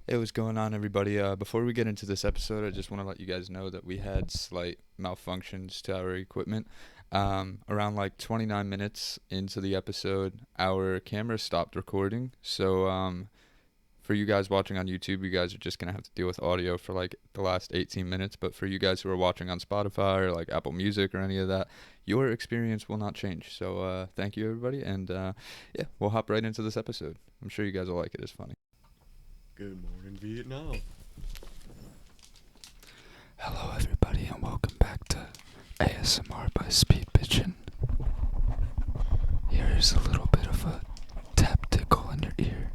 Hey, what's going on, everybody? Before we get into this episode, I just want to let you guys know that we had slight malfunctions to our equipment. Around like 29 minutes into the episode, our camera stopped recording. So, for you guys watching on YouTube, you guys are just going to have to deal with audio for like the last 18 minutes. But for you guys who are watching on Spotify or like Apple Music or any of that, your experience will not change. So, thank you, everybody. And yeah, we'll hop right into this episode. I'm sure you guys will like it. It's funny. Good morning, Vietnam. Hello, everybody, and welcome back to ASMR by Speedpigeon. Here's a little bit of a tap tickle in your ear.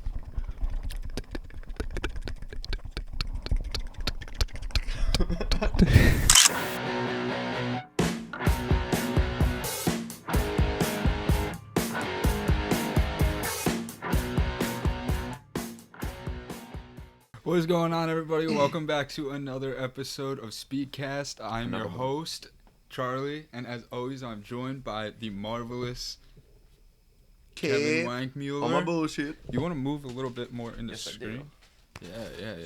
What is going on, everybody? Welcome back to another episode of Speedcast. I'm your host, Charlie, and as always, I'm joined by the marvelous Kevin Wankmueller. All my bullshit. You want to move a little bit more in the Yes, I screen? do. Yeah.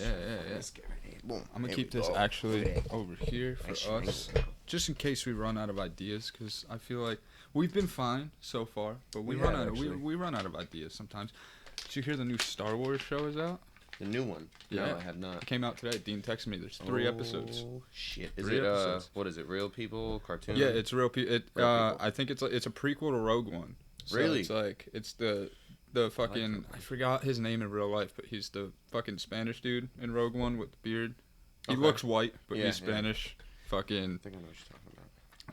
Let's get ready. Boom. I'm going to Here keep we this go. actually over here for Nice us, angle. just in case we run out of ideas, because I feel like we've been fine so far, but we We run have, out of actually. we run out of ideas sometimes. Did you hear the new Star Wars show is out? The new one. Yeah. No, I have not. It came out today. Dean texted me. There's 3 episodes. Oh, shit. Is 3 it, episodes. what is it, real people, cartoon? Yeah, it's real. Real people. people. I think it's a prequel to Rogue One. So Really? It's like it's the fucking I forgot his name in real life, but he's the fucking Spanish dude in Rogue One with the beard. He Okay. looks white, but Yeah, he's yeah. Fucking. I think I know what you're talking about.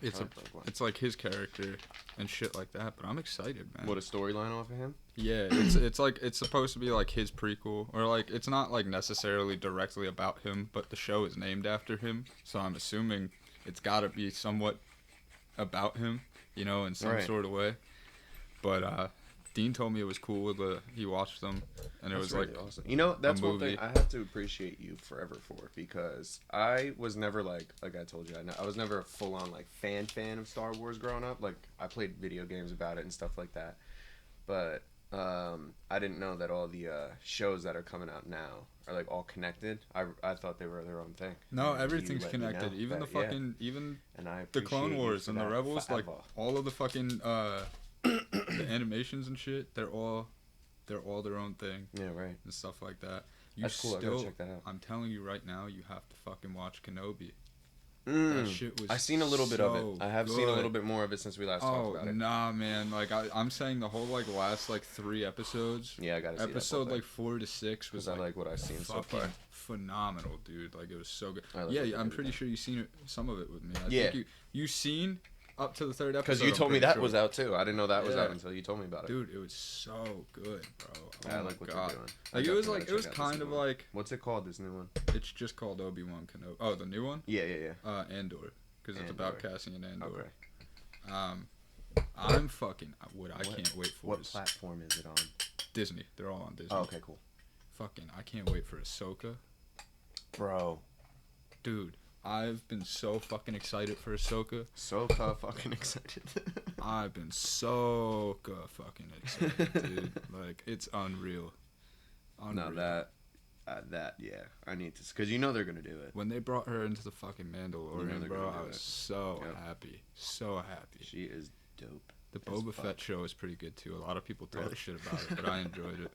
It's I a like Rogue One. it's like his character and shit like that. But I'm excited, man. What, a storyline off of him? Yeah, it's like it's supposed to be like his prequel, or like it's not like necessarily directly about him, but the show is named after him, so I'm assuming it's got to be somewhat about him, you know, in some Right. sort of way. But Dean told me it was cool. He watched them, and it That's was really like awesome. You know, that's one movie. thing I have to appreciate you forever for, because I was never like I told you, I was never a full on like fan of Star Wars growing up. Like, I played video games about it and stuff like that, but I didn't know that all the shows that are coming out now are like all connected. I thought they were their own thing. no, And everything's you let me connected. know Even the that, yeah. fucking even And I the Clone appreciate you Wars for and the that Rebels, like forever. all of the fucking the animations and shit. They're all their own thing Yeah, right. and stuff like that. You That's cool. I still, gotta check that out. I'm telling you right now, you have to fucking watch Kenobi. That Mm. shit was I seen a little bit of so it. I have seen a good. little bit more of it since we last talked Oh about it. nah, man! Like I'm saying, the whole like last like 3 episodes. Yeah, I gotta see Episode that like 4 to 6 was because I like what I've seen so fucking far. phenomenal, dude. Like, it was so good. I like Yeah, what they I'm did pretty with sure you seen it, some of it with me. Yeah. think you seen up to the 3rd episode. Because you I'm told me pretty that sure. was out too. I didn't know that was Yeah. out until you told me about it. Dude, it was so good, bro. Yeah, I Oh like my what god. they're doing. I Like, it was definitely like gotta it was check out this kind new of one. like What's it called? This new one? it's just called Obi-Wan Kenobi. Oh, the new one? Yeah. Andor, because it's about Andor. casting an Andor. Okay. I'm fucking I can't wait for What is platform is it on? Disney. They're all on Disney. Oh, okay, cool. Fucking I can't wait for Ahsoka. Bro, Dude, I've been so fucking excited for Ahsoka. so fucking excited. I've been so fucking excited, dude. Like, it's unreal. No, that yeah, I need to, because you know they're gonna do it. When they brought her into the fucking Mandalorian, they're bro, gonna do I was it. so Yep. happy. So happy. She is dope. The as Boba fuck. Fett show is pretty good, too. A lot of people talk Really? shit about it, but I enjoyed it.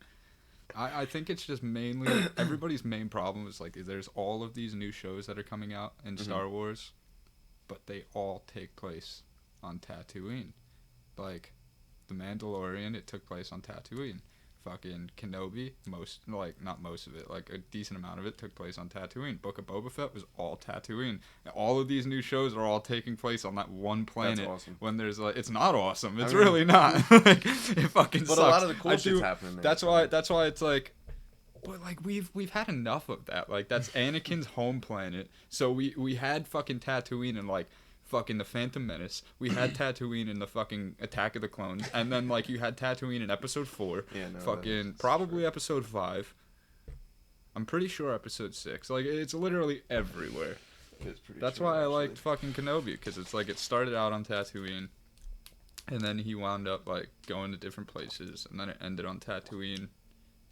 I think it's just mainly, everybody's main problem is, like, there's all of these new shows that are coming out in Star Wars, but they all take place on Tatooine. Like, The Mandalorian, it took place on Tatooine. Fucking Kenobi, not most of it, like a decent amount of it took place on Tatooine. Book of Boba Fett was all Tatooine. And all of these new shows are all taking place on that one planet. That's awesome. When there's like, it's not awesome. It's I mean- really not. Like, it fucking But sucks. a lot of the cool I shit's do- happening there. That's why it's like, but like we've had enough of that. Like, that's Anakin's home planet. So we had fucking Tatooine and like fucking the Phantom Menace. We had Tatooine in the fucking Attack of the Clones, and then like you had Tatooine in Episode 4. Yeah, no, fucking that's probably true. Episode 5. I'm pretty sure Episode 6. Like, it's literally everywhere. It's pretty That's true, why I actually. liked fucking Kenobi, because it's like it started out on Tatooine, and then he wound up like going to different places, and then it ended on Tatooine,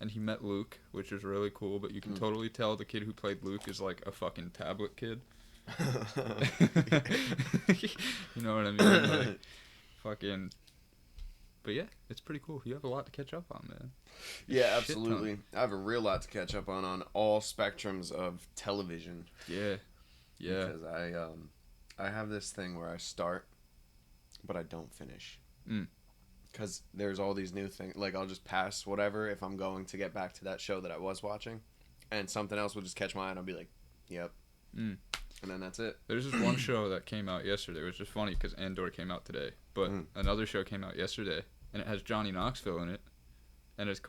and he met Luke, which is really cool. But you can totally tell the kid who played Luke is like a fucking tablet kid. You know what I mean? Like, fucking. But yeah, it's pretty cool. You have a lot to catch up on, man. Yeah, absolutely. I have a real lot to catch up on all spectrums of television. Yeah. Yeah. Because I have this thing where I start, but I don't finish. Because there's all these new things. Like, I'll just pass whatever if I'm going to get back to that show that I was watching. And something else will just catch my eye and I'll be like, yep. And then that's it. There's this one show that came out yesterday. It was just funny because Andor came out today. But another show came out yesterday. And it has Johnny Knoxville in it. And it's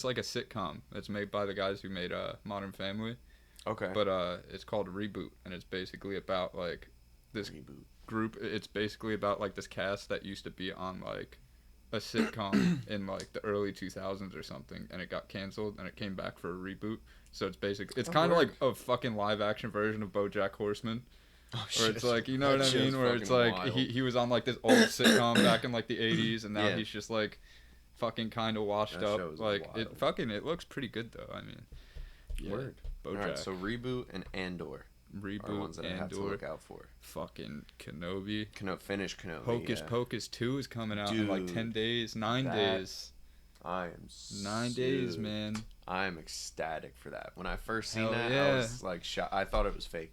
like a sitcom. It's made by the guys who made Modern Family. Okay. But it's called Reboot. And it's basically about, like, this group. It's basically about, like, this cast that used to be on, like, a sitcom in, like, the early 2000s or something. And it got canceled. And it came back for a reboot. So it's basically... It's kind of like a fucking live-action version of BoJack Horseman. Oh, where it's like, you know what I mean? Where it's like, he was on like this old sitcom back in like the 80s, and now he's just like fucking kind of washed up. Like, it looks pretty good though. I mean, Word. BoJack. Alright, so Reboot and Andor. Reboot, are ones that I have to look out for. Fucking Kenobi. Finish Kenobi. Hocus Pocus 2 is coming out in like 10 days, 9 days. I am 9 days, man. I am ecstatic for that. When I first seen that, I was like shocked. I thought it was fake.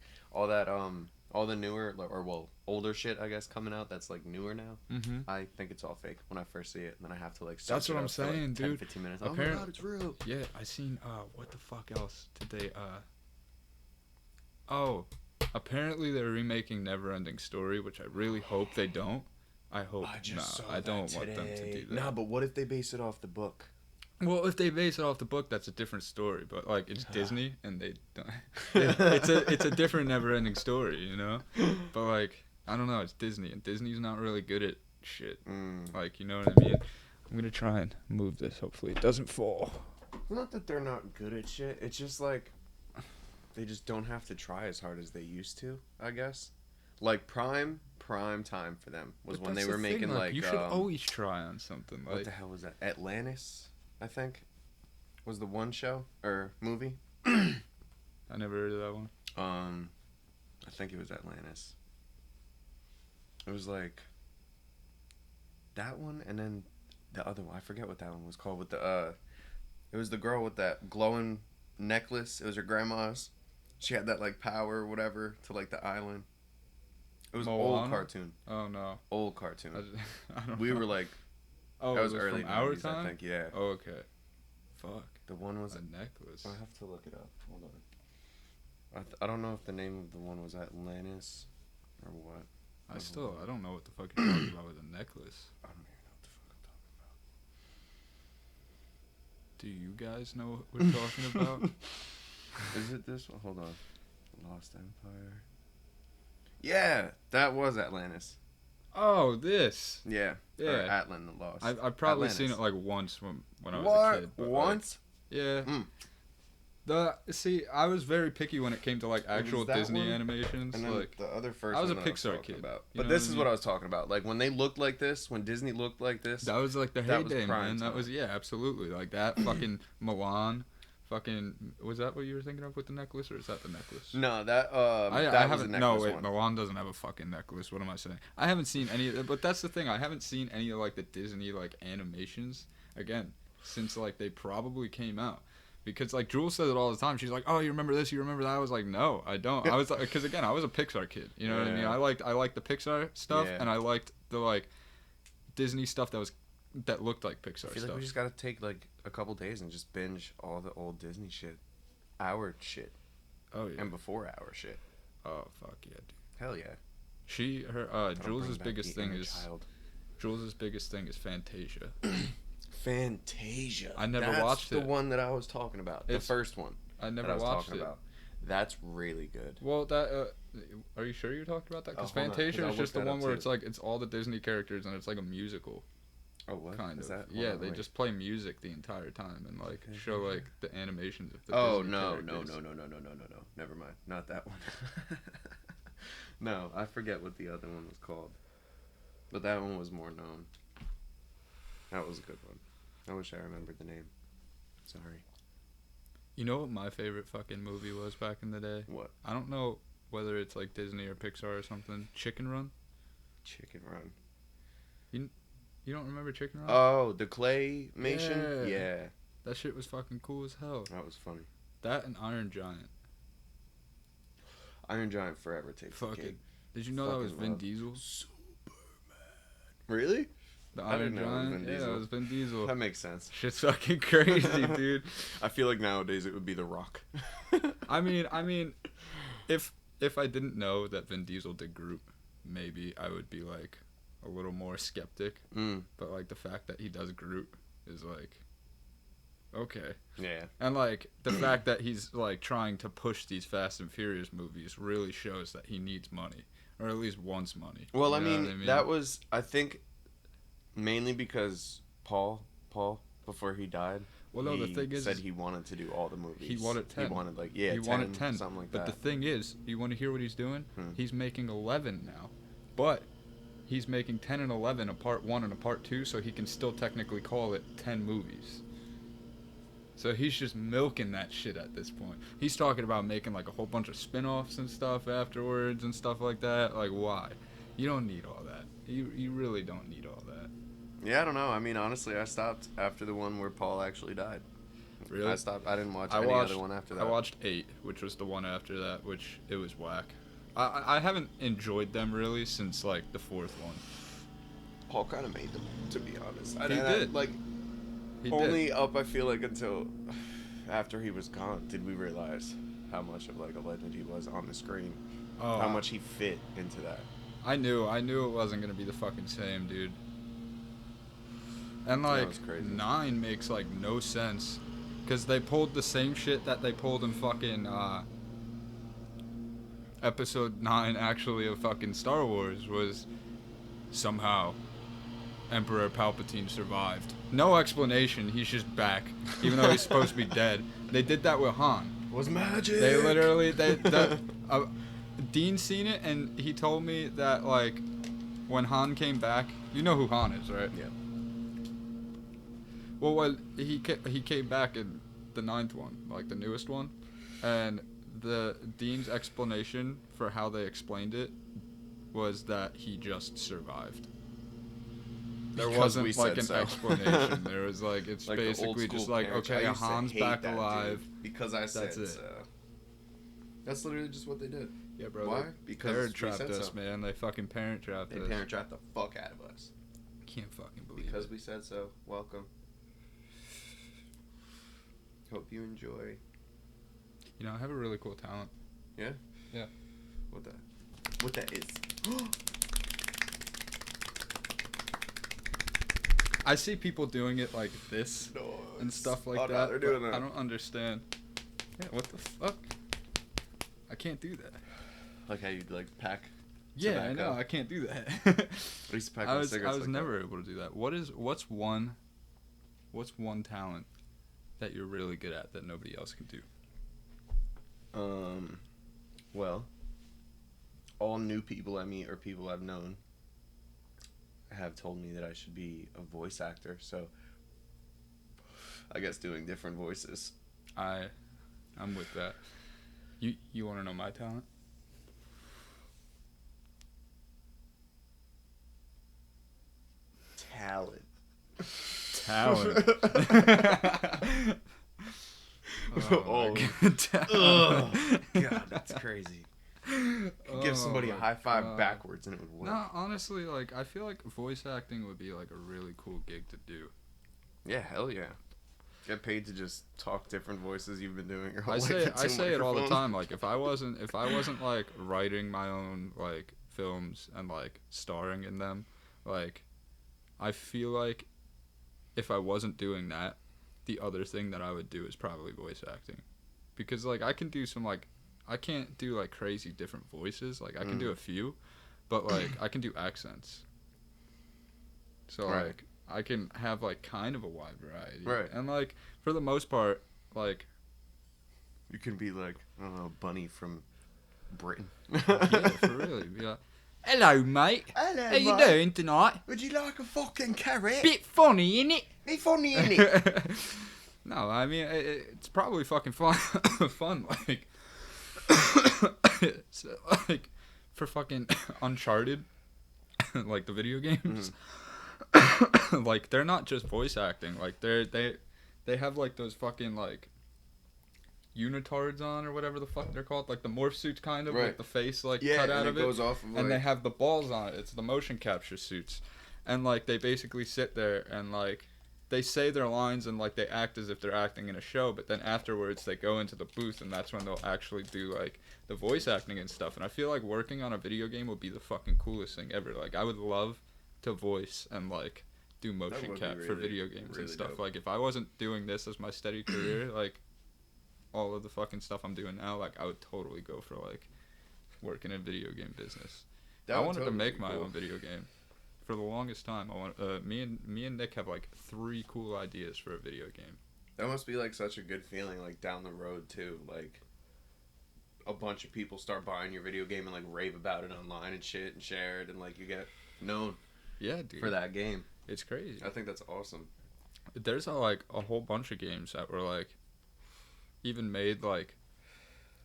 All the newer, older shit, I guess, coming out that's, like, newer now. I think it's all fake when I first see it. And then I have to, like, that's what I'm saying, like 10, dude. 15 minutes. Apparently, oh, my God, it's real. Yeah, I seen, what the fuck else did they, apparently they're remaking Neverending Story, which I really hope they don't. I hope not. I don't want them to do that. Nah, but what if they base it off the book? Well, if they base it off the book, that's a different story. But like, it's Disney, and they don't. It's a different never-ending story, you know. But like, I don't know. It's Disney, and Disney's not really good at shit. Like, you know what I mean? I'm gonna try and move this. Hopefully, it doesn't fall. Not that they're not good at shit. It's just like they just don't have to try as hard as they used to, I guess. Like prime time for them was when they were making like. You should always try on something. Like, what the hell was that? Atlantis. I think, was the one show or movie. I never heard of that one. I think it was Atlantis. It was like that one, and then the other one. I forget what that one was called. With the it was the girl with that glowing necklace. It was her grandma's. She had that like power or whatever to like the island. It was Moana? Old cartoon. Oh no. Old cartoon. I don't we know. were like. Oh, that was early from our 90s, time? I think, yeah. Oh, okay. Fuck. The one was a necklace. I have to look it up. Hold on. I don't know if the name of the one was Atlantis or what. I don't know what the fuck you're talking about with a necklace. I don't even know what the fuck I'm talking about. Do you guys know what we're talking about? Is it this one? Hold on. Lost Empire. Yeah, that was Atlantis. Oh, this. Yeah. Yeah. Or Atlan the Lost. I've probably Atlantis. seen it like once when I was a kid. But once? Like, yeah. See, I was very picky when it came to like actual Disney animations. And then like the other first. I was a one Pixar kid. About. But this is what I was talking about. Like when they looked like this, when Disney looked like this. That was like the that heyday, was man. time. That was absolutely like that. Fucking Milan. Fucking, was that what you were thinking of with the necklace, or is that the necklace? No, that I was haven't. the No, necklace wait, one. Milan doesn't have a fucking necklace. What am I saying? I haven't seen any. But that's the thing. I haven't seen any of like the Disney like animations again since like they probably came out. Because like Jules says it all the time. She's like, "Oh, you remember this? You remember that?" I was like, "No, I don't." I was like, because again, I was a Pixar kid. You know what I mean? I liked the Pixar stuff, and I liked the like Disney stuff that looked like Pixar I feel stuff. like we just gotta take like a couple days and just binge all the old Disney shit, our shit. Oh yeah. And before our shit. Oh fuck yeah, dude. Hell yeah. Jules's biggest thing is Fantasia. Fantasia. I never That's watched it. the one that I was talking about. The first one. I never that I was watched talking it. about. That's really good. Well, that are you sure you talked about that? Because Fantasia is just the one where it's like it's all the Disney characters and it's like a musical. Oh, what? Kind is of. that? Yeah, they just play music the entire time and like show like the animations of the Disney characters. No. Never mind. Not that one. No, I forget what the other one was called. But that one was more known. That was a good one. I wish I remembered the name. Sorry. You know what my favorite fucking movie was back in the day? What? I don't know whether it's like Disney or Pixar or something. Chicken Run? Chicken Run. You don't remember Chicken Run? Oh, the claymation? Yeah. That shit was fucking cool as hell. That was funny. That and Iron Giant. Iron Giant forever takes the cake. Did you know that was Vin Diesel? Superman. Really? The Iron Giant? Yeah, it was Vin Diesel. That makes sense. Shit's fucking crazy, dude. I feel like nowadays it would be The Rock. I mean, if I didn't know that Vin Diesel did Groot, maybe I would be like a little more skeptic. But like the fact that he does Groot is like, okay. Yeah. And like the fact that he's like trying to push these Fast and Furious movies really shows that he needs money, or at least wants money. Well, I mean, that was, I think, mainly because Paul before he died. Well, no, the thing is, said he wanted to do all the movies. He wanted 10. He wanted like 10, something like but that. the thing is, you want to hear what he's doing? He's making 11 now, but he's making 10 and 11 a part 1 and a part 2, so he can still technically call it 10 movies. So he's just milking that shit at this point. He's talking about making like a whole bunch of spin-offs and stuff afterwards and stuff like that. Like, why? You don't need all that. You really don't need all that. Yeah, I don't know. I mean, honestly, I stopped after the one where Paul actually died. Really? I stopped. I didn't watch any other one after that. I watched 8, which was the one after that, which it was whack. I haven't enjoyed them really since like the 4th one. Paul kind of made them, to be honest. He did. Only up, I feel like, until after he was gone did we realize how much of like a legend he was on the screen. Oh, how much he fit into that. I knew it wasn't gonna be the fucking same, dude. And like 9 makes like no sense, cause they pulled the same shit that they pulled in fucking episode 9 actually of fucking Star Wars, was somehow Emperor Palpatine survived. No explanation, he's just back, even though he's supposed to be dead. They did that with Han. It was magic. They literally, Dean seen it, and he told me that, like, when Han came back, you know who Han is, right? Yeah. Well, he came back in the 9th one, like the newest one, and the Dean's explanation for how they explained it was that he just survived. There wasn't like an explanation. There was like, it's like basically just like, okay, Han's back alive. Because I said so. That's literally just what they did. Yeah, bro. Why? Because parent trapped us, man. They fucking parent trapped us. They parent trapped the fuck out of us. Can't fucking believe because we said so. Welcome. Hope you enjoy. You know, I have a really cool talent. Yeah? Yeah. What that is? I see people doing it like this and stuff like that. They're doing that. I don't understand. Yeah, what the fuck? I can't do that. Like how you like pack. Yeah, tobacco. I know. I can't do that. I used to pack I was cigarettes never able to do that. What's one talent that you're really good at that nobody else can do? Well, all new people I meet or people I've known have told me that I should be a voice actor, so I guess doing different voices. I'm with that. You want to know my talent? Talent. Oh, God, that's crazy. Give somebody a high five backwards and it would work. No, honestly, like, I feel like voice acting would be like a really cool gig to do. Yeah, hell yeah. Get paid to just talk different voices you've been doing your whole I life. I say it all the time. Like, if I wasn't like writing my own like films and like starring in them, like, I feel like if I wasn't doing that, the other thing that I would do is probably voice acting, because like I can do some like, I can't do like crazy different voices. Like I can do a few, but like I can do accents. So like I can have like kind of a wide variety. Right. And like for the most part, like you can be like, I don't know, Bunny from Britain. yeah, for real. Be like, hello, mate. Hello, How you doing tonight? Would you like a fucking carrot? Bit funny, innit? Be funny, innit? No, I mean it's probably fucking fun. Fun, like, so, like for fucking Uncharted, like the video games. Like they're not just voice acting. Like they have like those fucking like unitards on or whatever the fuck they're called, like the morph suits kind of, Right. with the face like Yeah, cut and out it of goes off of, and like... they have the balls on it. It's the motion capture suits, and like they basically sit there and like they say their lines and like they act as if they're acting in a show, but then afterwards they go into the booth and that's when they'll actually do like the voice acting and stuff. And I feel like working on a video game would be the fucking coolest thing ever. Like I would love to voice and like do motion cap for video games and stuff. Dope. Like if I wasn't doing this as my steady career, like all of the fucking stuff I'm doing now, like I would totally go for like working in video game business. I wanted to make my own video game for the longest time. I want me and Nick have like 3 cool ideas for a video game. That must be like such a good feeling, like down the road too. Like a bunch of people start buying your video game and like rave about it online and shit and share it, and like you get known. Yeah, dude. For that game. It's crazy. I think that's awesome. There's a whole bunch of games that were like even made like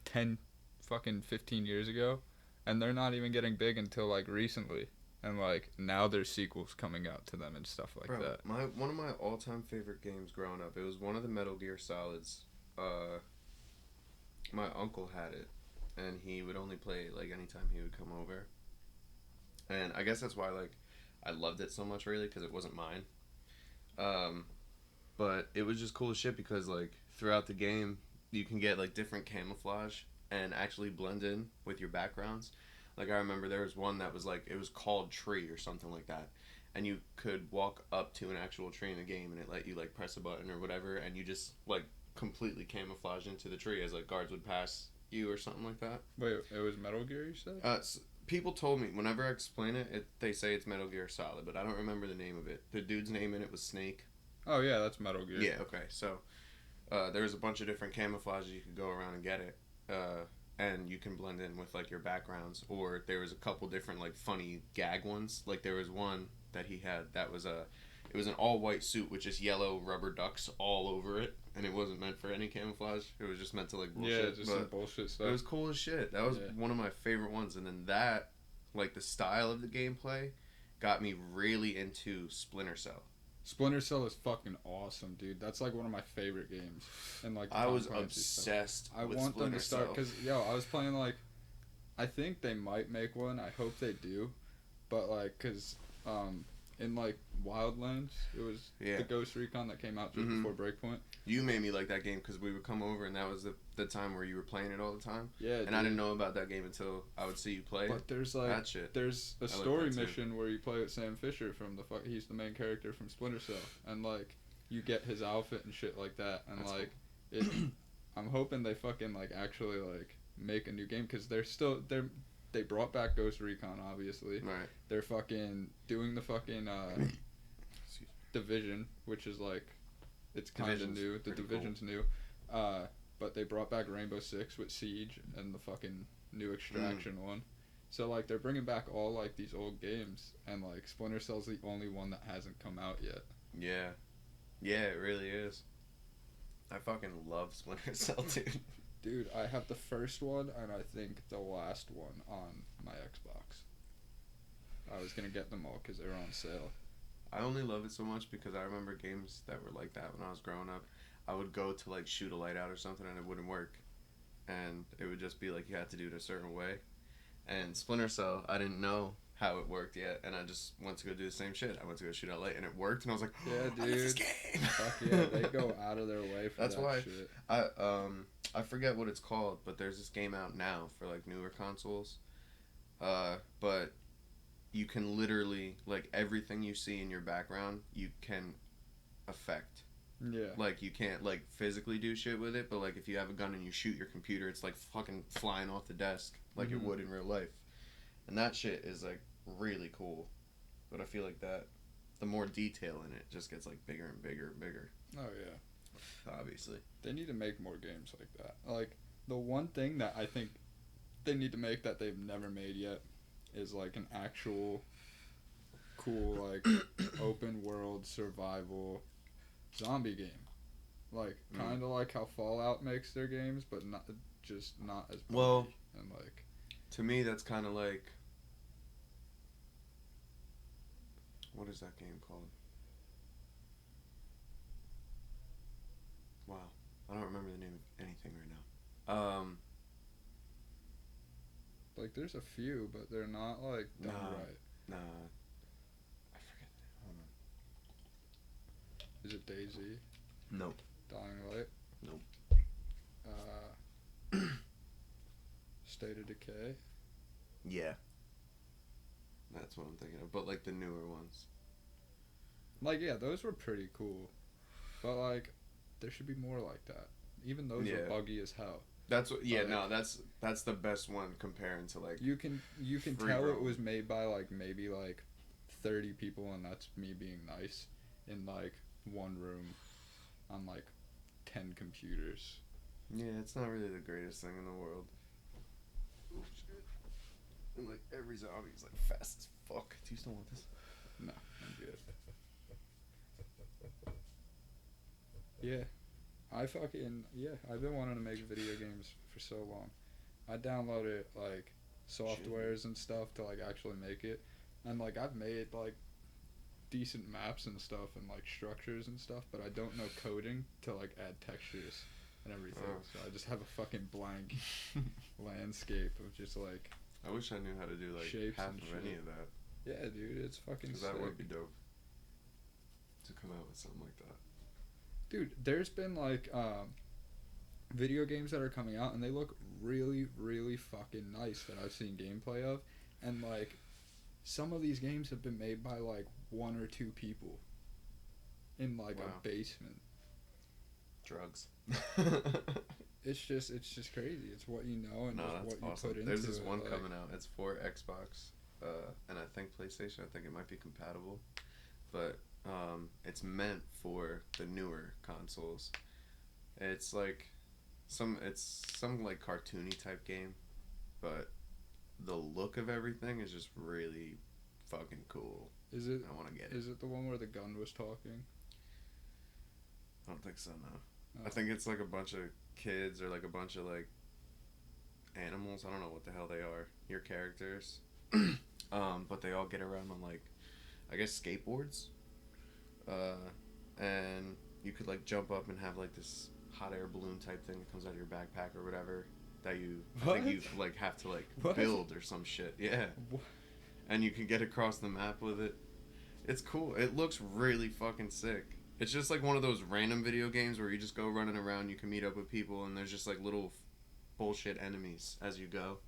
10 fucking 15 years ago, and they're not even getting big until like recently, and like now there's sequels coming out to them and stuff like that. One of my all-time favorite games growing up, it was one of the Metal Gear Solids. My uncle had it, and he would only play it like anytime he would come over, and I guess that's why like I loved it so much, really, because it wasn't mine. But it was just cool as shit because like throughout the game you can get like different camouflage and actually blend in with your backgrounds. Like I remember there was one that was like, it was called Tree or something like that, and you could walk up to an actual tree in the game and it let you like press a button or whatever, and you just like completely camouflage into the tree as like guards would pass you or something like that. Wait, it was Metal Gear, you said? People told me whenever I explain it, they say it's Metal Gear Solid, but I don't remember the name of it. The dude's name in it was Snake. Oh yeah, that's Metal Gear. Yeah, okay. So there was a bunch of different camouflages you could go around and get it, and you can blend in with like your backgrounds. Or there was a couple different like funny gag ones. Like there was one that he had that was it was an all white suit with just yellow rubber ducks all over it, and it wasn't meant for any camouflage. It was just meant to like bullshit. Yeah, just some bullshit stuff. It was cool as shit. That was one of my favorite ones. And then that, like the style of the gameplay, got me really into Splinter Cell. Splinter Cell is fucking awesome, dude. That's like one of my favorite games. And like I was obsessed with Splinter Cell. I want them to start because I was playing like, I think they might make one. I hope they do, but like, cause in like Wildlands, it was the Ghost Recon that came out just before Breakpoint. You made me like that game because we would come over and that was the time where you were playing it all the time. Yeah, and I didn't know about that game until I would see you play. But there's like that shit. There's a story mission where you play with Sam Fisher from he's the main character from Splinter Cell, and like you get his outfit and shit like that, and that's like cool. I'm hoping they fucking like actually like make a new game because they brought back Ghost Recon, obviously. Right. They're fucking doing the fucking Division, which is like, it's kind of new. The Division's cool. New. But they brought back Rainbow Six with Siege and the fucking new Extraction one. So like they're bringing back all like these old games, and like Splinter Cell's the only one that hasn't come out yet. Yeah. Yeah, it really is. I fucking love Splinter Cell, dude. Dude, I have the first one and I think the last one on my Xbox. I was gonna get them all because they were on sale. I only love it so much because I remember games that were like that when I was growing up. I would go to like shoot a light out or something and it wouldn't work. And it would just be like you had to do it a certain way. And Splinter Cell, I didn't know how it worked yet, and I just went to go do the same shit. I went to go shoot out light and it worked, and I was like, oh, yeah, dude. I love this game. Fuck yeah, they go out of their way for That's that why shit. I forget what it's called, but there's this game out now for like newer consoles. But you can literally, like, everything you see in your background, you can affect. Yeah. Like, you can't, like, physically do shit with it, but, like, if you have a gun and you shoot your computer, it's, like, fucking flying off the desk like it would in real life. And that shit is, like, really cool. But I feel like that, the more detail in it just gets, like, bigger and bigger and bigger. Oh, yeah. Obviously. They need to make more games like that. Like, the one thing that I think they need to make that they've never made yet is, like, an actual cool, like, open world survival zombie game. like kind of like how Fallout makes their games, but not as buggy. Well, and like to me that's kind of like, what is that game called? Wow, I don't remember the name of anything right now. Like there's a few, but they're not like done right. Nah, I forget the name. Hold on. Is it DayZ? Nope. Dying Light? Nope. State of Decay? Yeah. That's what I'm thinking of. But like the newer ones. Like yeah, those were pretty cool. But like there should be more like that. Even those are buggy as hell. That's what. Yeah, no, that's the best one comparing to like. You can tell it was made by like maybe like 30 people, and that's me being nice, in like one room, on like 10 computers. Yeah, it's not really the greatest thing in the world. Oh shit! And like every zombie is like fast as fuck. Do you still want this? No, I'm good. Yeah. I've been wanting to make video games for so long. I downloaded like softwares and stuff to like actually make it, and like I've made like decent maps and stuff and like structures and stuff, but I don't know coding to like add textures and everything. So I just have a fucking blank landscape of just like. I wish I knew how to do like shapes half and of shit. any of that. Yeah, dude, it's fucking sick. Because that would be dope to come out with something like that. Dude, there's been like video games that are coming out and they look really, really fucking nice that I've seen gameplay of, and like some of these games have been made by like one or two people in like a basement. Drugs. It's just crazy. It's what you know and just what awesome. You put into it. There's this one like, coming out. It's for Xbox, and I think PlayStation. I think it might be compatible, but it's meant for the newer consoles. It's like some like cartoony type game, but the look of everything is just really fucking cool. Is it? I want to get it. Is it the one where the gun was talking? I don't think so. No. I think it's like a bunch of kids or like a bunch of like animals. I don't know what the hell they are. Your characters, but they all get around on like, I guess skateboards. And you could like jump up and have like this hot air balloon type thing that comes out of your backpack or whatever that you I think you like have to like build or some shit. Yeah. What? And you can get across the map with it. It's cool. It looks really fucking sick. It's just like one of those random video games where you just go running around, you can meet up with people, and there's just like little bullshit enemies as you go.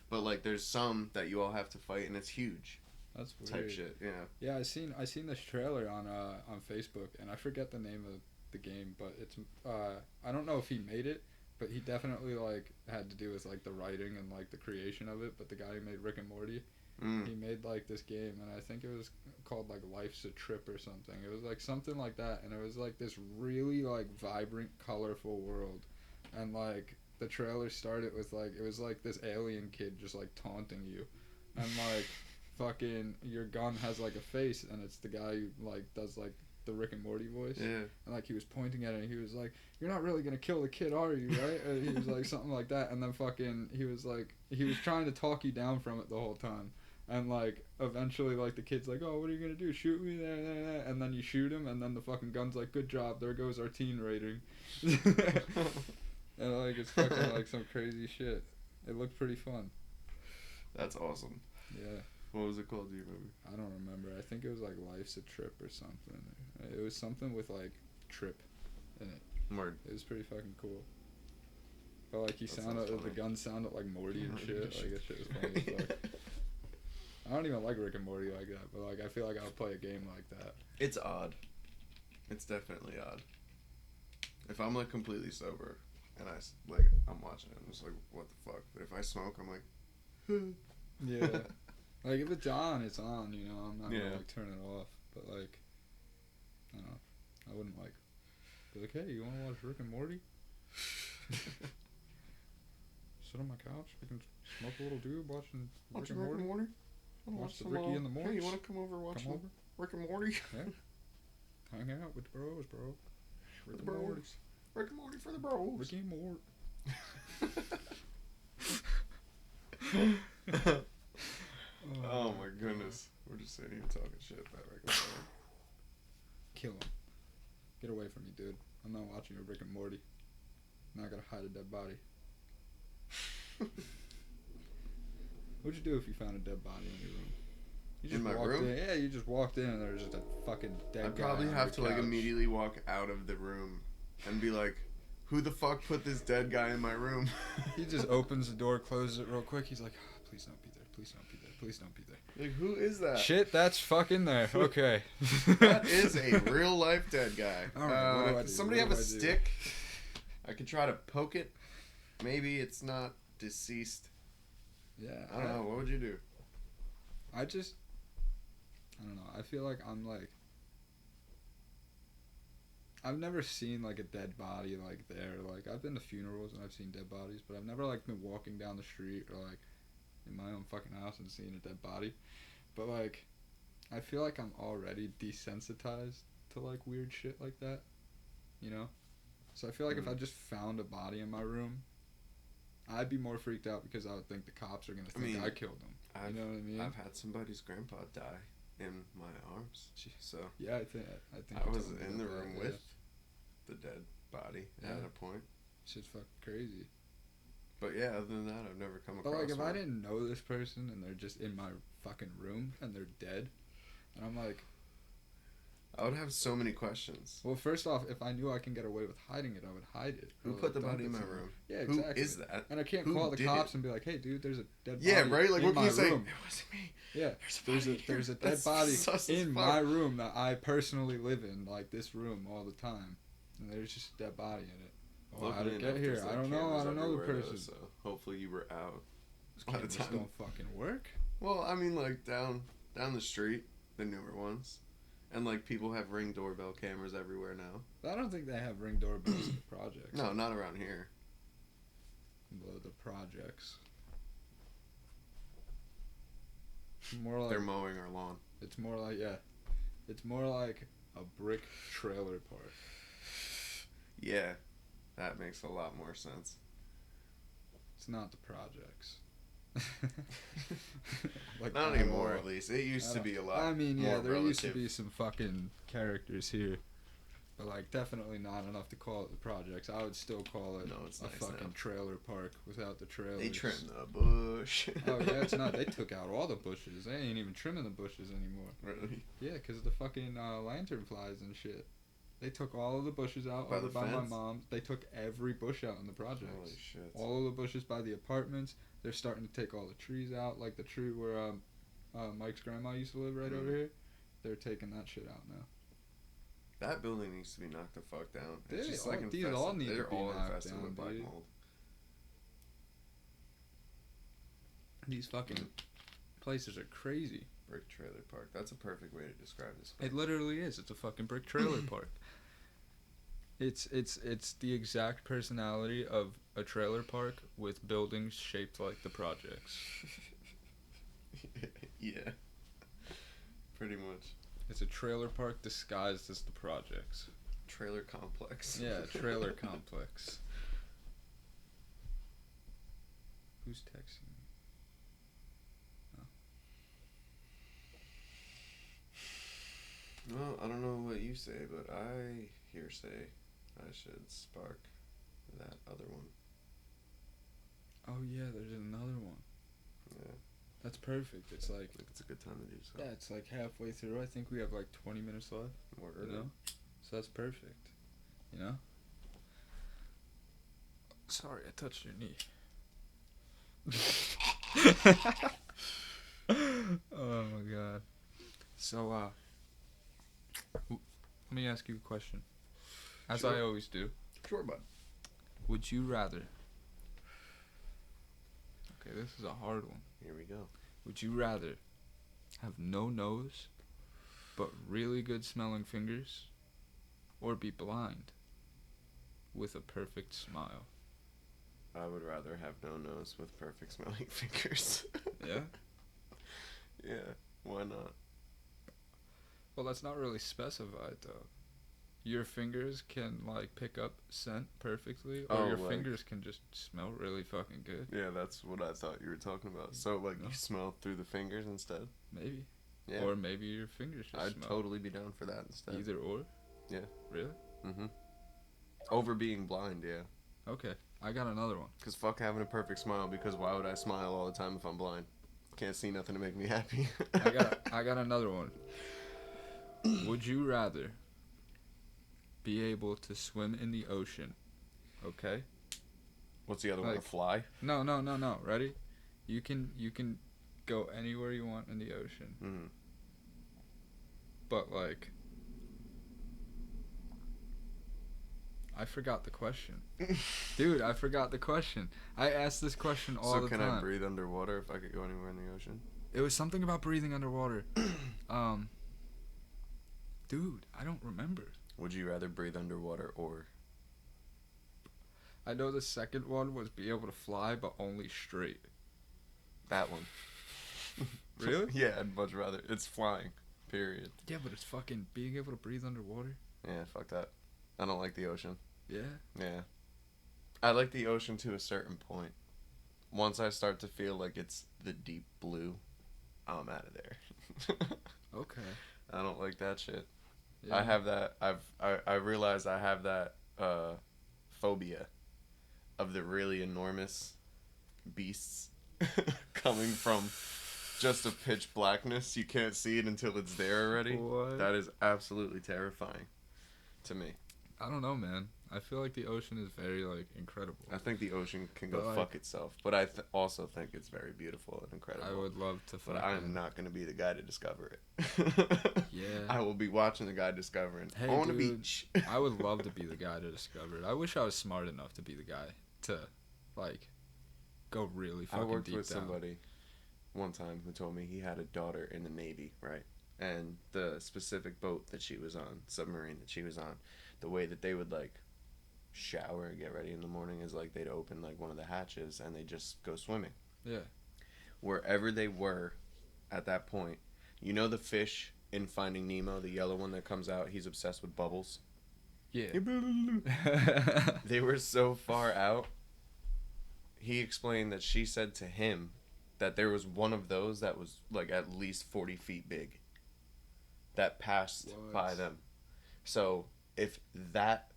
But like there's some that you all have to fight, and it's huge. That's weird. Type shit, yeah. Yeah, I seen this trailer on Facebook, and I forget the name of the game, but it's I don't know if he made it, but he definitely like had to do with like the writing and like the creation of it. But the guy who made Rick and Morty, he made like this game, and I think it was called like Life's a Trip or something. It was like something like that, and it was like this really like vibrant, colorful world, and like the trailer started with like it was like this alien kid just like taunting you, and like. Fucking your gun has like a face, and it's the guy who like does like the Rick and Morty voice. Yeah. And like he was pointing at it, and he was like, "You're not really gonna kill the kid, are you?" Right? He was like something like that, and then fucking he was trying to talk you down from it the whole time, and like eventually like the kid's like, "Oh, what are you gonna do? Shoot me there," and then you shoot him, and then the fucking gun's like, "Good job, there goes our teen rating," and like it's fucking like some crazy shit. It looked pretty fun. That's awesome. Yeah. What was it called? Do you remember? I don't remember. I think it was like Life's a Trip or something. It was something with like trip in it. Word. It was pretty fucking cool. But like the gun sounded like Morty and shit. Like that shit was funny as fuck. I don't even like Rick and Morty like that, but like I feel like I'll play a game like that. It's odd. It's definitely odd. If I'm like completely sober and I'm watching it, I'm just like, what the fuck? But if I smoke, I'm like, yeah. Like, if it's on, it's on, you know, I'm not gonna, like, turn it off, but, like, I don't know, I wouldn't, like, be like, hey, you wanna watch Rick and Morty? Sit on my couch, we can smoke a little doob watching Rick and Morty? Watch the Ricky and the Morty. Hey, you wanna come over and watch Rick and Morty? Yeah. Hang out with the bros, bro. For the bros. Rick and Morty for the bros. Ricky and Mort. Oh my goodness. We're just sitting here talking shit about Rick and Morty. Kill him. Get away from me, dude. I'm not watching your Rick and Morty. I'm not gonna hide a dead body. What'd you do if you found a dead body in your room? You just In my walked room? In. Yeah, you just walked in and there was just a fucking dead I'd guy probably on have your to like couch. immediately walk out of the room and be like, who the fuck put this dead guy in my room? He just opens the door, closes it real quick. He's like, oh, please don't be there. Please don't be there. Please don't be there. Like, who is that? Shit, that's fucking there. Okay. That is a real life dead guy. All right, what do I do? Does somebody What have a do I do? stick? I could try to poke it. Maybe it's not deceased. Yeah. I don't know. What would you do? I don't know. I feel like I'm like, I've never seen like a dead body like there. Like I've been to funerals and I've seen dead bodies, but I've never like been walking down the street or like in my own fucking house and seeing a dead body. But like, I feel like I'm already desensitized to like weird shit like that, you know? So I feel like if I just found a body in my room, I'd be more freaked out because I would think the cops are gonna think I killed him. You know what I mean? I've had somebody's grandpa die in my arms. So yeah, I think I you was told me in the about room that, with the dead body at a point. Shit's fucking crazy. But yeah, other than that, I've never come across. But like, if one. I didn't know this person and they're just in my fucking room and they're dead, and I'm like, I would have so many questions. well, first off, if I knew I can get away with hiding it, I would hide it. Who Or, put the dump body it in my somewhere. room? Yeah, exactly. Who is that? And I can't Who call the did cops it? and be like, hey, dude, there's a dead body. Yeah, right. Like, in what can my you say? room. It wasn't me. Yeah, there's a dead That's body sus as in fuck. my room that I personally live in, like this room all the time, and there's just a dead body in it. Oh, how did it get here? I don't know. I don't know the person. Though, so hopefully you were out. Those By the cameras time. don't fucking work. Well, I mean, like down the street, the newer ones, and like people have Ring doorbell cameras everywhere now. I don't think they have Ring doorbells in the projects. No, not around here. The projects. More like They're mowing our lawn. it's more like it's more like a brick trailer park. Yeah, that makes a lot more sense. It's not the projects. Like Not I anymore, will- at least. It used to be a lot. I mean, yeah, more there used to relative. be some fucking characters here, but like definitely not enough to call it the projects. I would still call it It's a nice fucking now. trailer park without the trailers. They trimmed the bush. Oh yeah, it's not. They took out all the bushes. They ain't even trimming the bushes anymore. Really? Yeah, 'cause of the fucking lantern flies and shit. They took all of the bushes out By over the by my fence? mom. They took every bush out in the projects. Holy shit. All of the bushes by the apartments. They're starting to take all the trees out, like the tree where Mike's grandma used to live right over here. They're taking that shit out now. That building needs to be knocked the fuck down. It's They just all- like these infested. all need to They're be all knocked infested down, with black dude. mold. These fucking places are crazy. Brick trailer park. That's a perfect way to describe this. It literally is. It's a fucking brick trailer park. It's the exact personality of a trailer park with buildings shaped like the projects. Yeah. Pretty much. It's a trailer park disguised as the projects. Trailer complex. Yeah, trailer complex. Who's texting me? Well, I don't know what you say, but I say I should spark that other one. Oh yeah, there's another one. Yeah. That's perfect. It's like It's a good time to do so. yeah, it's like halfway through. I think we have like 20 minutes left. Word. You know, so that's perfect. You know. Sorry, I touched your knee. Oh my god. So let me ask you a question. As Sure. I always do. Sure, bud. Would you rather? Okay, this is a hard one. Here we go. Would you rather have no nose, but really good smelling fingers, or be blind with a perfect smile? I would rather have no nose with perfect smelling fingers. Yeah? Yeah. Why not? Well, that's not really specified, though. your fingers can like pick up scent perfectly, or Oh, your like- fingers can just smell really fucking good. Yeah, that's what I thought you were talking about. So, like, No. you smell through the fingers instead? Maybe. Yeah. Or maybe your fingers just I'd smell. totally be down for that instead. Either or. Yeah. Really? Mm-hmm. Over being blind, yeah. Okay. I got another one. Because fuck having a perfect smile, because why would I smile all the time if I'm blind? Can't see nothing to make me happy. I got another one. Would you rather be able to swim in the ocean? Okay. What's the other one? A Like- fly? No. Ready? You can go anywhere you want in the ocean. Mm-hmm. But like I forgot the question. Dude, I forgot the question. I asked this question all the So time. can I breathe underwater if I could go anywhere in the ocean? It was something about breathing underwater. Dude, I don't remember. Would you rather breathe underwater or... I know the second one was be able to fly, but only straight. That one. Really? Yeah, I'd much rather. It's flying. Period. Yeah, but it's fucking being able to breathe underwater. Yeah, fuck that. I don't like the ocean. Yeah. Yeah. I like the ocean to a certain point. Once I start to feel like it's the deep blue, I'm out of there. Okay. I don't like that shit. Yeah. I have that. I realized I have that phobia of the really enormous beasts coming from just a pitch blackness. You can't see it until it's there already. What? That is absolutely terrifying to me. I don't know, man. I feel like the ocean is very like incredible. I think the ocean can go But, like- fuck itself, but I also think it's very beautiful and incredible. I would love to But fucking... I am not going to be the guy to discover it. Yeah. I will be watching the guy discovering Hey, on the dude, beach. I would love to be the guy to discover it. I wish I was smart enough to be the guy to, like, go really I fucking worked deep with down. somebody one time who told me he had a daughter in the Navy, right? And the specific boat that she was on, submarine that she was on, the way that they would, like, shower and get ready in the morning is, like, they'd open, like, one of the hatches and they just go swimming. Yeah. Wherever they were at that point, you know the fish in Finding Nemo, the yellow one that comes out, he's obsessed with bubbles? Yeah. They were so far out. He explained that she said to him that there was one of those that was like at least 40 feet big that passed What? by them. So if that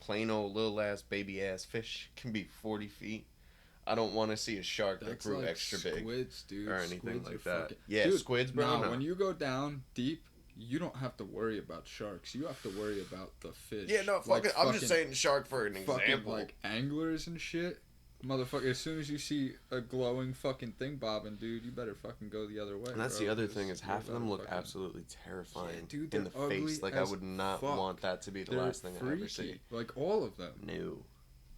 plain old little ass baby ass fish can be 40 feet, I don't want to see a shark that That's grew like extra big squids, dude. or anything Squids like are that. fucking- Yeah, Dude, squids, bro. Nah, no. when you go down deep, you don't have to worry about sharks. You have to worry about the fish. Yeah, no, Like I'm just saying shark for an fucking, example. like, anglers and shit. Motherfucker, as soon as you see a glowing fucking thing bobbing, dude, you better fucking go the other way. And that's bro, the other 'cause thing is half of you're them about look to fucking- absolutely terrifying Yeah, dude, in the they're ugly face. Like I as would not fuck. want that to be the They're last thing I ever see. freaky. Like, all of them. No,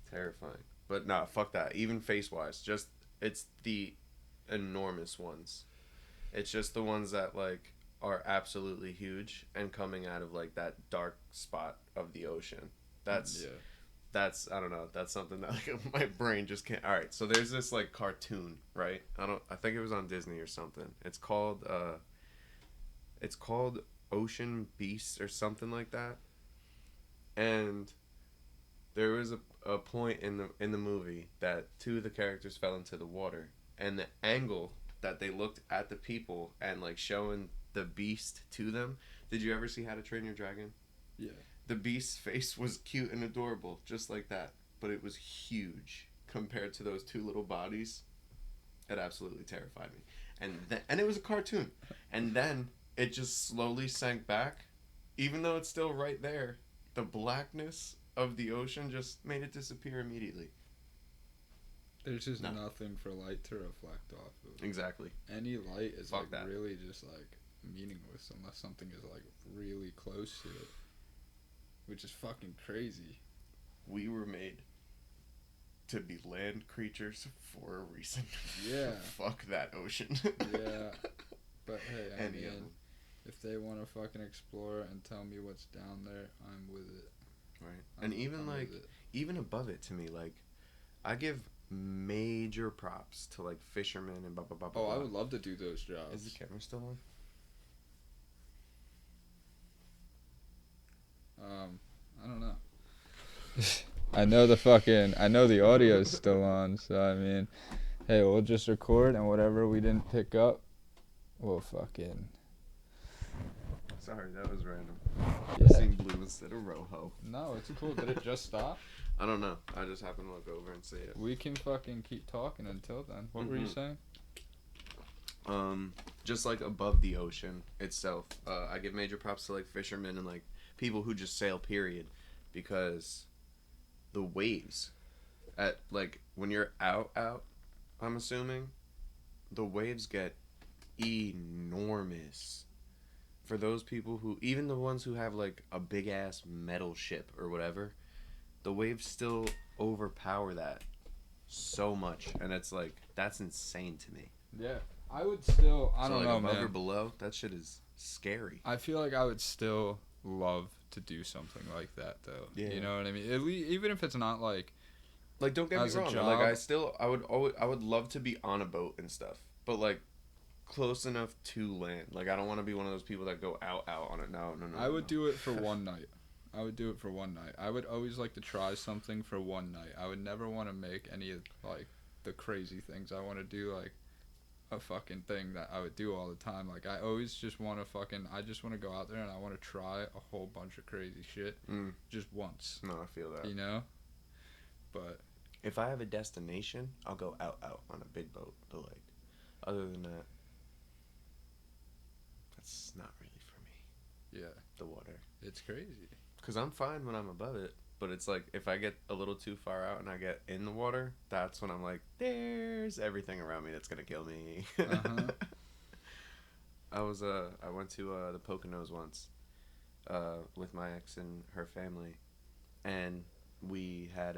terrifying. But nah, fuck that. Even face wise, just it's the enormous ones. It's just the ones that like are absolutely huge and coming out of like that dark spot of the ocean. That's I don't know. That's something that like my brain just can't. All right, so there's this like cartoon, right? I think it was on Disney or something. It's called Ocean Beasts or something like that. And there was a point in the movie that two of the characters fell into the water, and the angle that they looked at the people and like showing the beast to them. Did you ever see How to Train Your Dragon? Yeah. The beast's face was cute and adorable, just like that, but it was huge compared to those two little bodies. It absolutely terrified me. And it was a cartoon. And then it just slowly sank back, even though it's still right there. The blackness of the ocean just made it disappear immediately. There's just No. nothing for light to reflect off of. Exactly. Any light is Fuck like that. really just like meaningless unless something is like really close to it, which is fucking crazy. We were made to be land creatures for a reason. Yeah. Fuck that ocean. Yeah, but hey, I Any of mean, them. if they want to fucking explore and tell me what's down there, I'm with it. Right. And even like with it. even above it to me, like I give major props to like fishermen and blah blah blah blah. Oh, I blah. would love to do those jobs. Is the camera still on? I don't know. I know the audio's still on, so I mean, hey, we'll just record and whatever we didn't pick up, we'll fucking. Sorry, that was random. Yeah. I seen blue instead of rojo. No, it's cool. Did it just stop? I don't know. I just happened to look over and see it. We can fucking keep talking until then. What were you saying? Just like above the ocean itself, I give major props to like fishermen and like people who just sail, period, because the waves at like when you're out, I'm assuming the waves get enormous. For those people who, even the ones who have like a big ass metal ship or whatever, the waves still overpower that so much, and it's like that's insane to me. Yeah. I would still, I don't know, above man. or below, that shit is scary. I feel like I would still love to do something like that, though. Yeah. You know what I mean? At least, even if it's not like don't get me as a wrong. job. Like I would love to be on a boat and stuff, but like close enough to land. Like I don't want to be one of those people that go out on it. No. I would do it for one night. I would do it for one night. I would always like to try something for one night. I would never want to make any of like the crazy things I want to do, like a fucking thing that I would do all the time. Like I always just want to I just want to go out there and I want to try a whole bunch of crazy shit just once. No, I feel that. You know? But if I have a destination, I'll go out on a big boat. But like, other than that, that's not really for me. Yeah. The water. It's crazy. Because I'm fine when I'm above it. But it's like, if I get a little too far out and I get in the water, that's when I'm like, there's everything around me that's going to kill me. Uh-huh. I went to the Poconos once with my ex and her family. And we had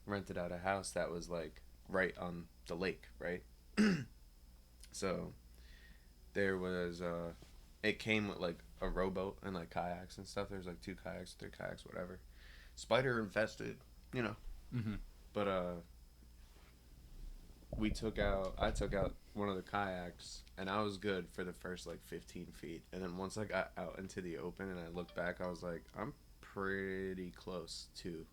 rented out a house that was like right on the lake, right? So there was, it came with like a rowboat and like kayaks and stuff. There's like 2 kayaks, 3 kayaks, whatever. Spider infested, you know. Mm-hmm. But I took out one of the kayaks, and I was good for the first like 15 feet. And then once I got out into the open and I looked back, I was like, I'm pretty close to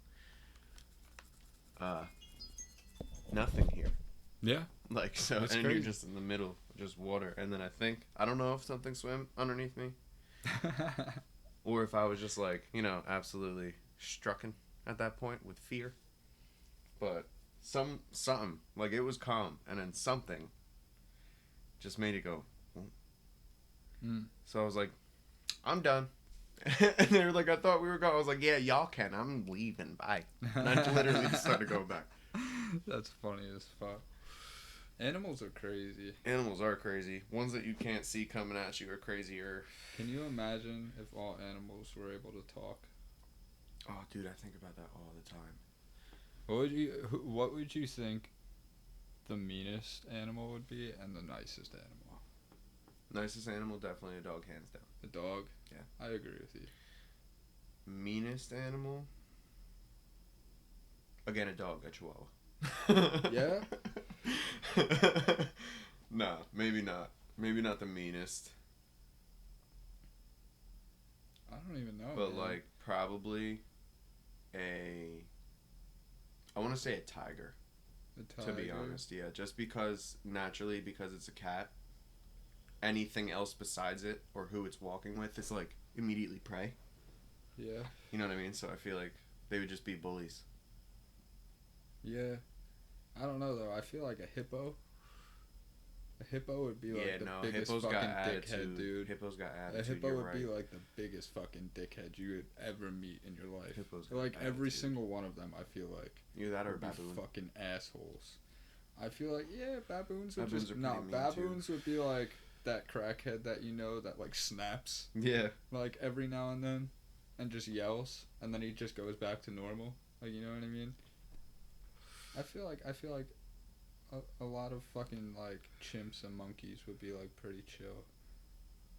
nothing here. Yeah. Like, so, That's and crazy. you're just in the middle, just water. And then I don't know if something swam underneath me, or if I was just like, you know, absolutely strucken at that point with fear. But something, like it was calm, and then something just made it go. So I was like, I'm done. And they were like, I thought we were going. I was like, yeah, y'all can. I'm leaving. Bye. And I literally just started going back. That's funny as fuck. Animals are crazy. Animals are crazy. Ones that you can't see coming at you are crazier. Can you imagine if all animals were able to talk? Oh, dude, I think about that all the time. What would you think the meanest animal would be and the nicest animal? Nicest animal, definitely a dog, hands down. A dog? Yeah. I agree with you. Meanest animal? Again, a dog, a chihuahua. Yeah? No, maybe not. Maybe not the meanest. I don't even know. But, man. like, probably I want to say a tiger. A tiger. To be honest, yeah. Just because, naturally, because it's a cat, anything else besides it or who it's walking with is, like, immediately prey. Yeah. You know what I mean? So I feel like they would just be bullies. Yeah. I don't know, though. I feel like a hippo. A hippo would be like the biggest hippos fucking got dickhead, attitude. dude. Hippos got A attitude. hippo You're would right. be like the biggest fucking dickhead you would ever meet in your life. Hippos got Like every attitude. single one of them, I feel like. Either that or a would be baboon. fucking assholes. I feel like baboons would Baboons just are pretty mean, baboons would be like that crackhead that you know that like snaps Yeah. like every now and then, and just yells, and then he just goes back to normal. Like, you know what I mean? I feel like a lot of fucking like chimps and monkeys would be like pretty chill.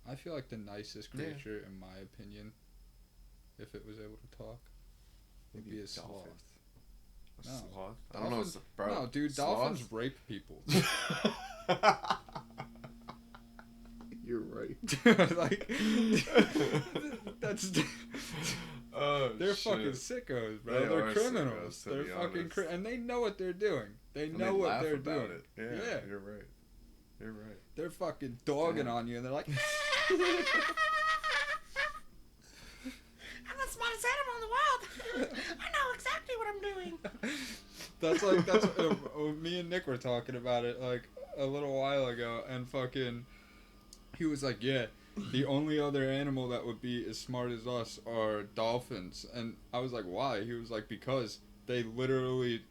I feel like the nicest creature, in my opinion, if it was able to talk, would Maybe be a a sloth. dolphin. A No. sloth? I don't know. Dolphins- Bro, No, dude, sloths? dolphins rape people. You're right. Like, that's. Oh, They're shit. fucking sickos, bro. They They're are criminals. sickos, to They're be fucking honest. and they know what they're doing. They And know they what laugh they're about doing. it. Yeah, you're right. You're right. They're fucking dogging Damn. on you, and they're like, I'm the smartest animal in the world. I know exactly what I'm doing. that's me and Nick were talking about it like a little while ago, and fucking, he was like, yeah, the only other animal that would be as smart as us are dolphins, and I was like, why? He was like, because they literally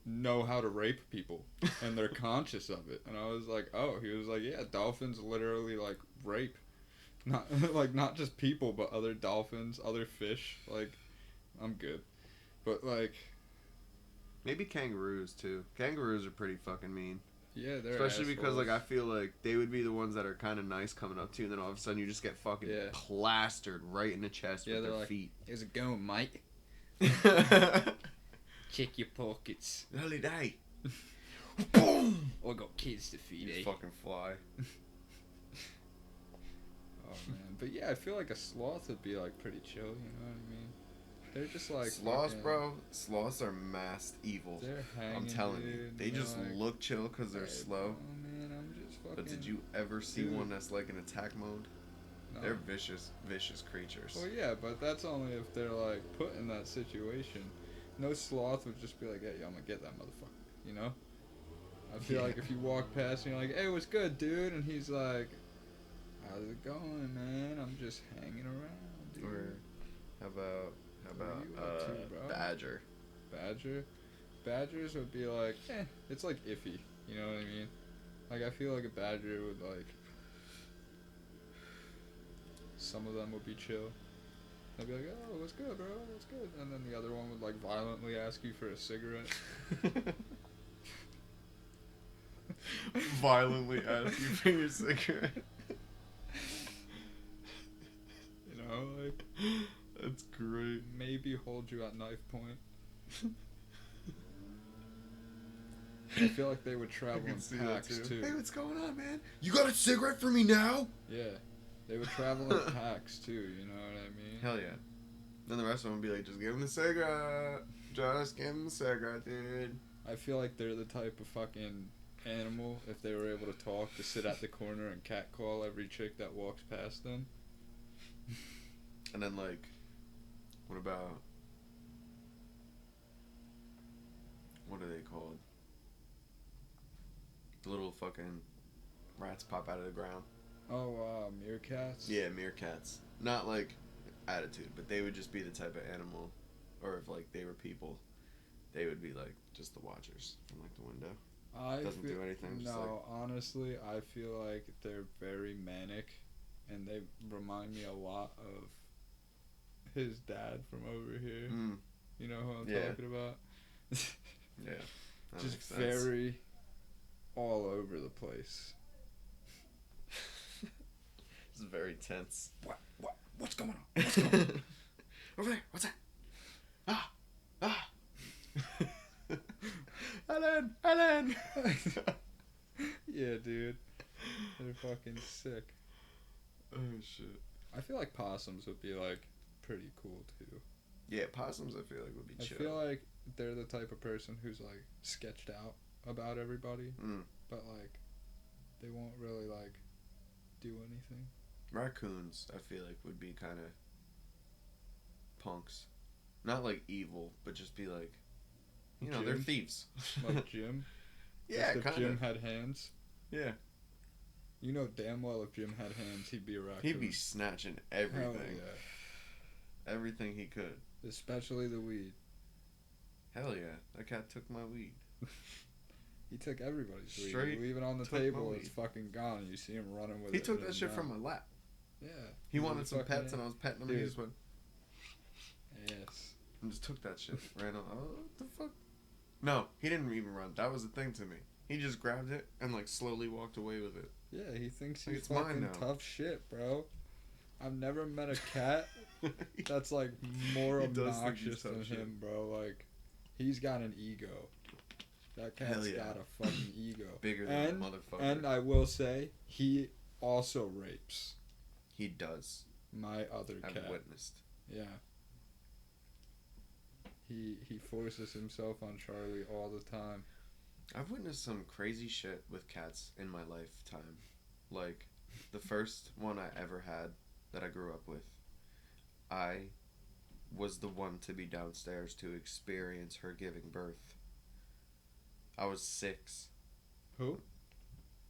know how to rape people, and they're conscious of it, and I was like, oh, he was like, yeah, dolphins literally like rape, not like not just people, but other dolphins, other fish, like, I'm good, but like. Maybe kangaroos too. Kangaroos are pretty fucking mean. Yeah, they're Especially because like I assholes. feel like they would be the ones that are kind of nice coming up to you, and then all of a sudden you just get fucking Yeah. plastered right in the chest Yeah, with they're their like, feet. "How's it going, mate? Check your pockets. Early day. Boom! I got kids to feed, You eh?" fucking fly. Oh man, but yeah, I feel like a sloth would be like pretty chill. You know what I mean? They're just like Sloths, fucking- bro. Sloths are masked evil. They're hanging. I'm telling you, dude, they they're just like, look chill because they're "Hey, slow. bro, man, I'm just fucking. But did you ever see Dude. one that's like in attack mode? No. They're vicious, vicious creatures. Well, yeah, but that's only if they're like put in that situation. No sloth would just be like, "Hey, I'm gonna get that motherfucker," you know? I feel Yeah. like if you walk past and you're like, "Hey, what's good, dude?" and he's like, "How's it going, man? I'm just hanging around, dude." Or how about What are you up to, bro? badger? Badgers would be like, it's like iffy, you know what I mean? Like, I feel like a badger would like, some of them would be chill. They'd be like, "Oh, what's good, bro? What's good?" And then the other one would like violently ask you for a cigarette. Violently ask you for your cigarette. You know, like, That's great. maybe hold you at knife point. I feel like they would travel in packs too. Hey, what's going on, man? You got a cigarette for me now? Yeah, they would travel in packs too. You know what I mean? Hell yeah. Then the rest of them would be like, just give him the cigarette. Just give him the cigarette, dude. I feel like they're the type of fucking animal, if they were able to talk, to sit at the corner and catcall every chick that walks past them. And then, like, what about... What are they called? The little fucking rats pop out of the ground. Oh, meerkats? Yeah, meerkats. Not, like, attitude, but they would just be the type of animal, or if, like, they were people, they would be, like, just the watchers from, like, the window. Doesn't do anything, just No, honestly, I feel like they're very manic, and they remind me a lot of his dad from over here. Mm. You know who I'm Yeah. talking about? Yeah. That Just makes sense. very all over the place. It's very tense. What's going on? What's going on? Over there. What's that? Ah. Alan. Yeah, dude. They're fucking sick. Oh shit. I feel like possums would be like pretty cool too. Yeah, possums I feel like would be I chill. feel like they're the type of person who's like sketched out about everybody, but like they won't really like do anything. Raccoons I feel like would be kind of punks. Not like evil, but just be like, you know, they're Jim? thieves. Like Jim. Yeah, Just if kind Jim of. had hands. Yeah. You know damn well if Jim had hands, he'd be a raccoon. He'd be snatching everything. Hell yeah. Everything he could. Especially the weed. Hell yeah. That cat took my weed. He took everybody's weed. Straight You leave it on the took my table, weed. it's fucking gone. You see him running with He it. took in that his shit mouth. from my lap. Yeah. He was wanted a some fucking- pets and I was petting him and he Dude. just went Yes. and just took that shit. Ran on. Oh, what the fuck? No, he didn't even run. That was the thing to me. He just grabbed it and like slowly walked away with it. Yeah, he thinks Like, he's it's mine fucking now. tough shit, bro. I've never met a cat that's like more He does think he's obnoxious tough than shit. him, bro. Like, he's got an ego. That cat's Hell yeah. got a fucking ego. Bigger than And- a motherfucker. And I will say, he also rapes he does. my other I've cat. witnessed. Yeah. he forces himself on Charlie all the time. I've witnessed some crazy shit with cats in my lifetime. Like, the first one I ever had that I grew up with, I was the one to be downstairs to experience her giving birth. I was 6. Who?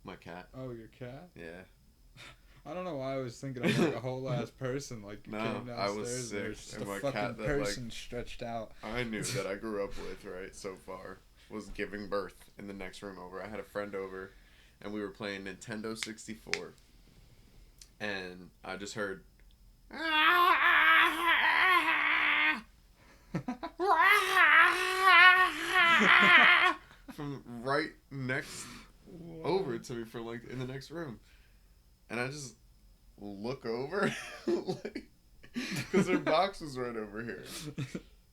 My cat. Oh, your cat? Yeah. I don't know why I was thinking of like a whole ass person. Like you No, came downstairs I was and 6, there's just and a my fucking cat that, person stretched out. I knew that I grew up with, right, so far, was giving birth in the next room over. I had a friend over, and we were playing Nintendo 64. And I just heard... from right next over to me from like in the next room, and I just look over like, because their box was right over here,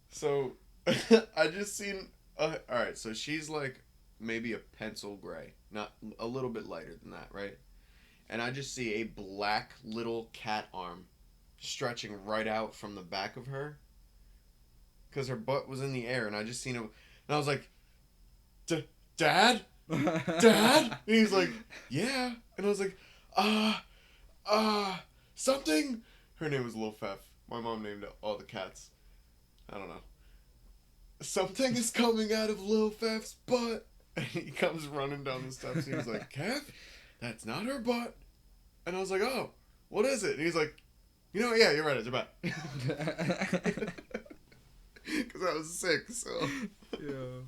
so I just seen all right, so she's like maybe a pencil gray, not a little bit lighter than that, right? And I just see a black little cat arm stretching right out from the back of her, because her butt was in the air, and I just seen it, and I was like, Dad? Dad? And he's like, yeah. And I was like, something? Her name was Lil Fef. My mom named all the cats. I don't know. Something is coming out of Lil Fef's butt. And he comes running down the steps, and he's like, Kev, that's not her butt. And I was like, oh, what is it? And he's like, you know, yeah, you're right, it's her butt. Because I was 6, so. Yeah.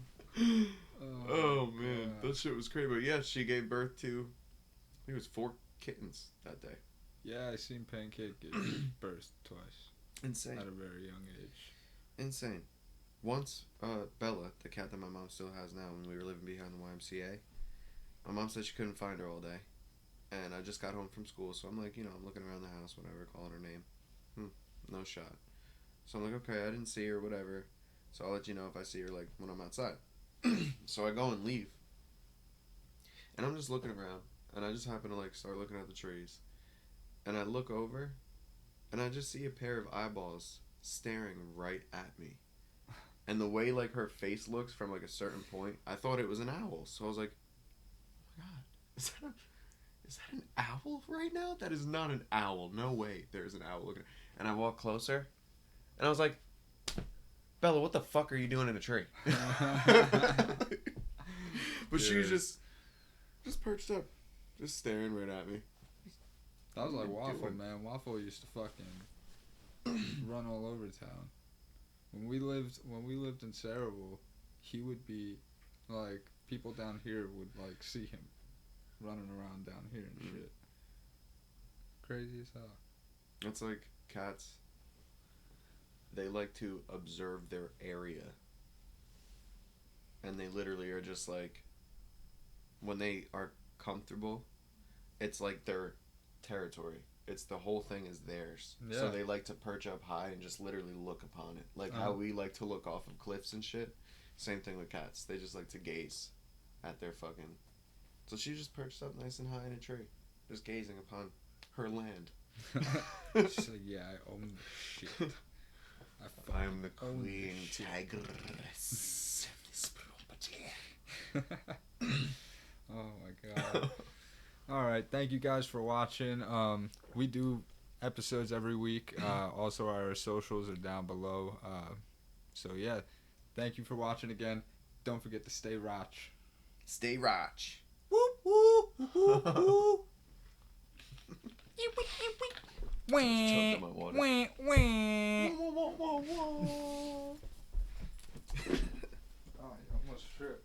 Oh man, God. that shit was crazy. But yeah, she gave birth to, I think it was 4 kittens that day. Yeah, I seen Pancake give birth twice. Insane. At a very young age. Insane. Once, Bella, the cat that my mom still has now, when we were living behind the YMCA, my mom said she couldn't find her all day. And I just got home from school, so I'm like, you know, I'm looking around the house, whatever, calling her name. No shot. So I'm like, okay, I didn't see her, whatever. So I'll let you know if I see her, like, when I'm outside. So I go and leave. And I'm just looking around. And I just happen to, like, start looking at the trees. And I look over. And I just see a pair of eyeballs staring right at me. And the way, like, her face looks from, like, a certain point, I thought it was an owl. So I was like, oh my god, is that an owl right now? That is not an owl. No way there's an owl looking. And I walk closer. And I was like, Bella, what the fuck are you doing in a tree? But she was just perched up, just staring right at me. That was like What are you Waffle, doing? man. Waffle used to fucking run all over town. When we lived in Saraville, he would be like, people down here would like see him running around down here and shit. Crazy as hell. It's like cats. They like to observe their area. And they literally are just like, when they are comfortable, it's like their territory. It's the whole thing is theirs. Yeah. So they like to perch up high and just literally look upon it. Like how we like to look off of cliffs and shit. Same thing with cats. They just like to gaze at their fucking... So she just perched up nice and high in a tree. Just gazing upon her land. She's like, yeah, I own the shit. I am the own queen this shit. tigress of this property. Oh my god. Alright, thank you guys for watching. We do episodes every week. Also, our socials are down below. So yeah, thank you for watching again. Don't forget to stay roch. Stay roch. Whoop whoop whoop whoop. Choked on my water. Oh, you almost tripped.